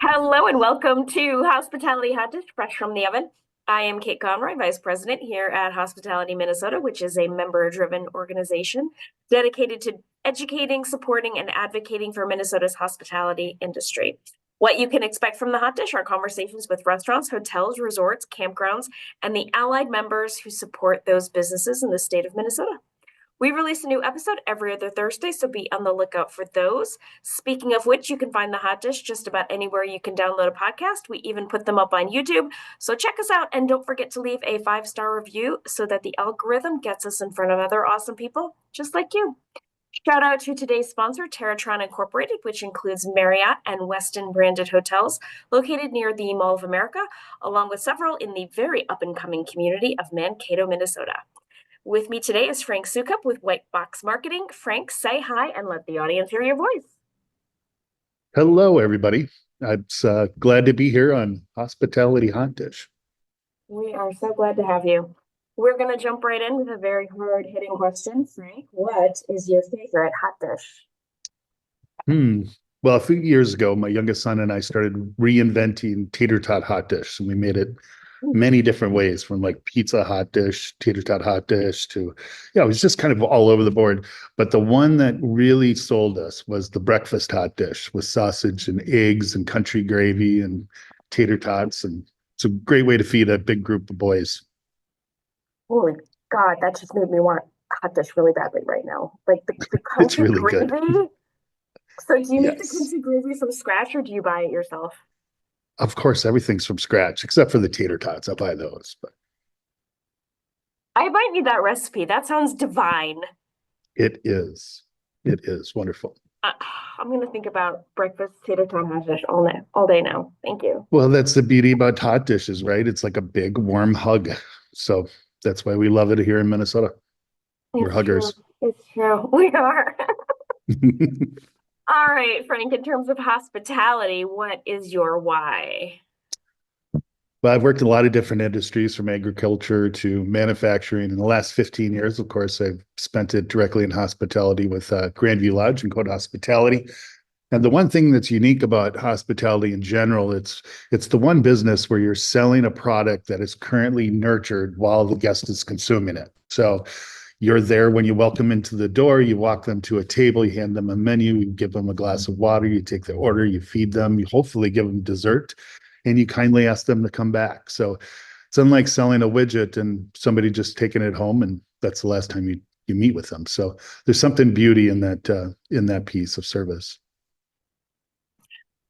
Hello and welcome to Hospitality Hotdish, fresh from the oven. I am Kate Conroy, Vice President here at Hospitality Minnesota, which is a member-driven organization dedicated to educating, supporting, and advocating for Minnesota's hospitality industry. What you can expect from the Hot Dish are conversations with restaurants, hotels, resorts, campgrounds, and the allied members who support those businesses in the state of Minnesota. We release a new episode every other Thursday, so be on the lookout for those. Speaking of which, you can find the Hot Dish just about anywhere you can download a podcast. We even put them up on YouTube. So check us out and don't forget to leave a 5-star review so that the algorithm gets us in front of other awesome people just like you. Shout out to today's sponsor, Terratron Incorporated, which includes Marriott and Westin branded hotels located near the Mall of America, along with several in the very up-and-coming community of Mankato, Minnesota. With me today is Frank Soukup with Whitebox Marketing. Frank, say hi and let the audience hear your voice. Hello, everybody. I'm glad to be here on Hospitality Hot Dish. We are so glad to have you. We're going to jump right in with a very hard-hitting question. Frank, what is your favorite hot dish? Well, a few years ago, my youngest son and I started reinventing tater tot hot dish, and we made it many different ways, from like pizza hot dish, tater tot hot dish to, it was just kind of all over the board. But the one that really sold us was the breakfast hot dish with sausage and eggs and country gravy and tater tots. And it's a great way to feed a big group of boys. Holy God, that just made me want hot dish really badly right now. Like the It's country really good. gravy. So do you make the Yes. country gravy from scratch or do you buy it yourself? Of course, everything's from scratch, except for the tater tots. I'll buy those, but I might need that recipe. That sounds divine. it is. It is wonderful. Uh, I'm going to think about breakfast tater tot hot dish all day now. Thank you. Well, that's the beauty about hot dishes, right? It's like a big warm hug. So that's why we love it here in Minnesota. We're It's true. huggers. It's true. We are. All right, Frank, in terms of hospitality, what is your why? But I've worked in a lot of different industries, from agriculture to manufacturing. In the last 15 years, of course, I've spent it directly in hospitality with Grandview Lodge and Code Hospitality. And the one thing that's unique about hospitality in general, it's the one business where you're selling a product that is currently nurtured while the guest is consuming it. So you're there when you welcome into the door, you walk them to a table, you hand them a menu, you give them a glass of water, you take the order, you feed them, you hopefully give them dessert, and you kindly ask them to come back. So it's unlike selling a widget and somebody just taking it home and that's the last time you meet with them. So there's something beauty in that piece of service.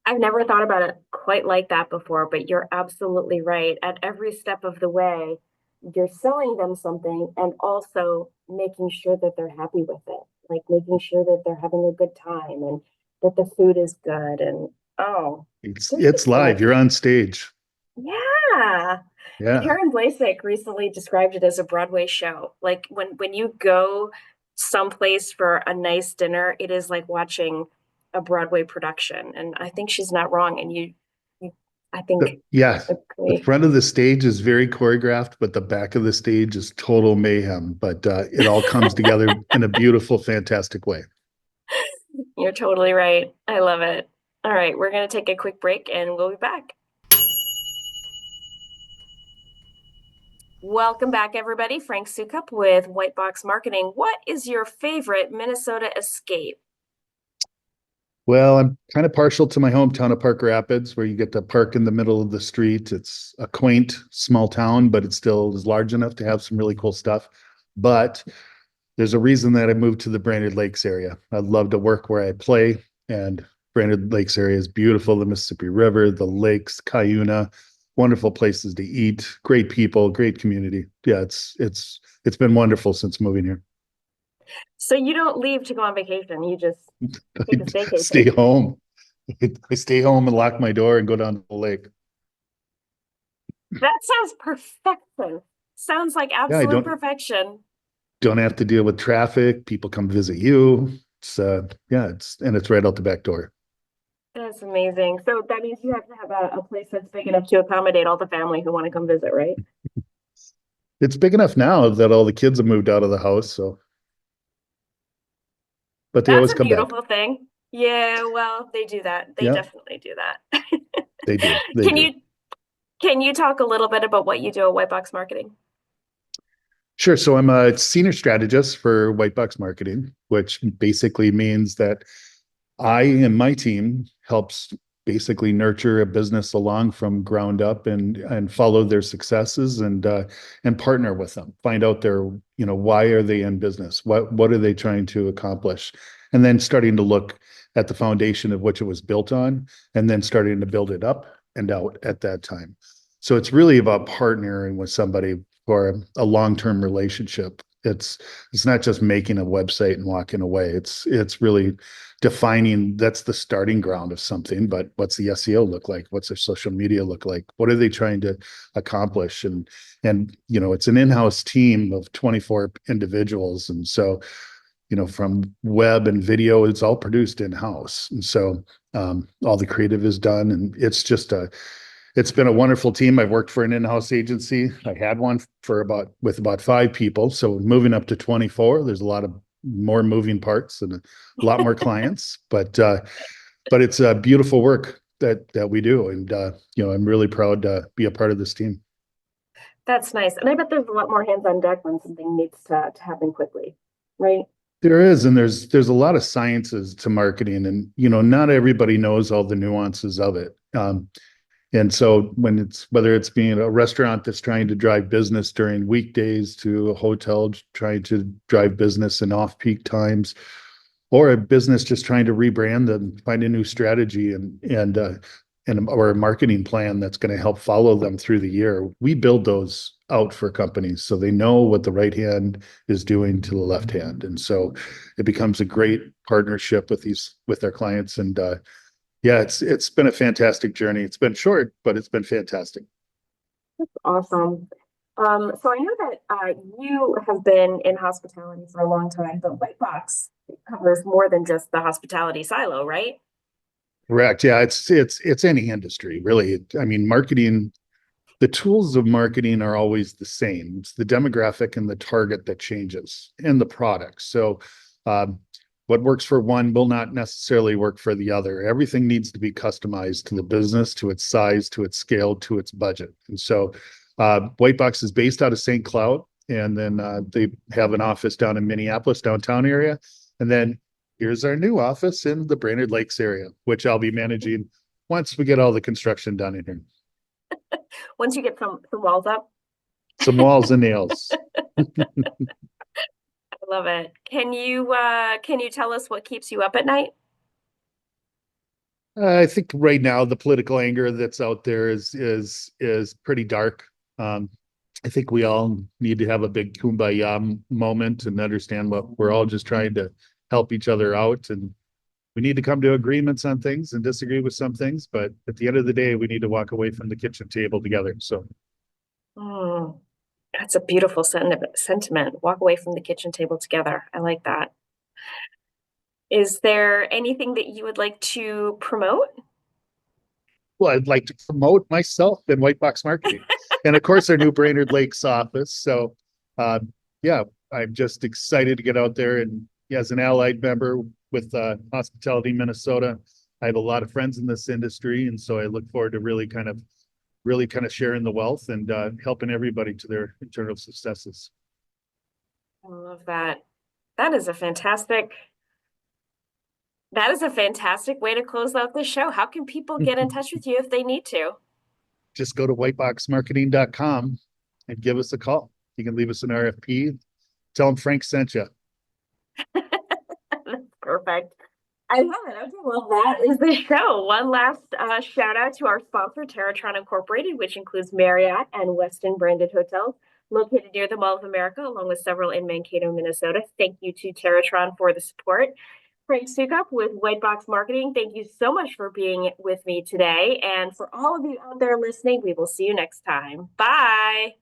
I've never thought about it quite like that before, but you're absolutely right. At every step of the way, you're selling them something and also making sure that they're happy with it, like making sure that they're having a good time and that the food is good. And oh, thank you It's so live. much. You're on stage. Yeah. Yeah. Karen Blasek recently described it as a Broadway show. Like when you go someplace for a nice dinner, it is like watching a Broadway production. And I think she's not wrong. And you I think Yeah. The agree. front of the stage is very choreographed, but the back of the stage is total mayhem. But it all comes together in a beautiful, fantastic way. You're totally right. I love it. All right, we're gonna take a quick break and we'll be back. Welcome back, everybody. Frank Soukup with Whitebox Marketing. What is your favorite Minnesota escape? Well, I'm kind of partial to my hometown of Park Rapids, where you get to park in the middle of the street. It's a quaint, small town, but it still is large enough to have some really cool stuff. But there's a reason that I moved to the Branded Lakes area. I love to work where I play, and Branded Lakes area is beautiful. The Mississippi River, the lakes, Cuyuna, wonderful places to eat, great people, great community. Yeah, it's been wonderful since moving here. So you don't leave to go on vacation, you just I take a stay staycation. home. I stay home and lock my door and go down to the lake. That sounds perfection. Sounds like Yeah, I absolute perfection. don't have to deal with traffic. People come visit you. It's yeah, it's right out the back door. That's amazing. So that means you have to have a place that's big enough to accommodate all the family who want to come visit, right? It's big enough now that all the kids have moved out of the house, so but they That's always a come back. beautiful thing. Yeah, well, they do that. They Yeah. definitely do that. They do. They Can do. you talk a little bit about what you do at Whitebox Marketing? Sure. So I'm a senior strategist for Whitebox Marketing, which basically means that I and my team helps basically nurture a business along from ground up and follow their successes and partner with them. Find out their, why are they in business? What are they trying to accomplish? And then starting to look at the foundation of which it was built on, and then starting to build it up and out at that time. So it's really about partnering with somebody for a long-term relationship. It's not just making a website and walking away. It's really defining, that's the starting ground of something, but what's the SEO look like? What's their social media look like? What are they trying to accomplish? And it's an in-house team of 24 individuals. And so, from web and video, it's all produced in-house. And so all the creative is done. And it's been a wonderful team. I've worked for an in-house agency. I had one with about 5 people. So moving up to 24, there's a lot of more moving parts and a lot more clients, but it's a beautiful work that we do. And, I'm really proud to be a part of this team. That's nice. And I bet there's a lot more hands on deck when something needs to happen quickly, right? There is, and there's a lot of sciences to marketing, and not everybody knows all the nuances of it. And so whether it's being a restaurant that's trying to drive business during weekdays, to a hotel trying to drive business in off-peak times, or a business just trying to rebrand and find a new strategy or a marketing plan that's going to help follow them through the year. We build those out for companies so they know what the right hand is doing to the left hand. And so it becomes a great partnership with their clients. And yeah, it's been a fantastic journey. It's been short, but it's been fantastic. Awesome. So I know that you have been in hospitality for a long time, but Whitebox covers more than just the hospitality silo, right? Correct. Yeah, it's any industry, really. I mean, marketing, the tools of marketing are always the same. It's the demographic and the target that changes, and the product. So um, what works for one will not necessarily work for the other. Everything needs to be customized to the business, to its size, to its scale, to its budget. And so Whitebox is based out of St. Cloud, and then they have an office down in Minneapolis, downtown area. And then here's our new office in the Brainerd Lakes area, which I'll be managing once we get all the construction done in here. Once you get some walls up. Some walls and nails. I love it. Can you tell us what keeps you up at night? I think right now the political anger that's out there is pretty dark. I think we all need to have a big kumbaya moment and understand what we're all just trying to help each other out, and we need to come to agreements on things and disagree with some things, but at the end of the day, we need to walk away from the kitchen table together. So Mm, that's a beautiful sentiment. Walk away from the kitchen table together. I like that. Is there anything that you would like to promote? well, I'd like to promote myself in Whitebox Marketing, and of course our new Brainerd Lakes office. So, yeah, I'm just excited to get out there, and as an allied member with Hospitality Minnesota, I have a lot of friends in this industry, and so I look forward to really kind of sharing the wealth and helping everybody to their internal successes. I love that. That is a fantastic That is a fantastic way to close out the show. How can people get in touch with you if they need to? Just go to whiteboxmarketing.com and give us a call. You can leave us an RFP. Tell them Frank sent you. That's perfect. I love it. Okay, well, that is the show. One last shout out to our sponsor, Terratron Incorporated, which includes Marriott and Westin branded hotels located near the Mall of America, along with several in Mankato, Minnesota. Thank you to Terratron for the support. Frank Soukup with Whitebox Marketing, thank you so much for being with me today. And for all of you out there listening, we will see you next time. Bye.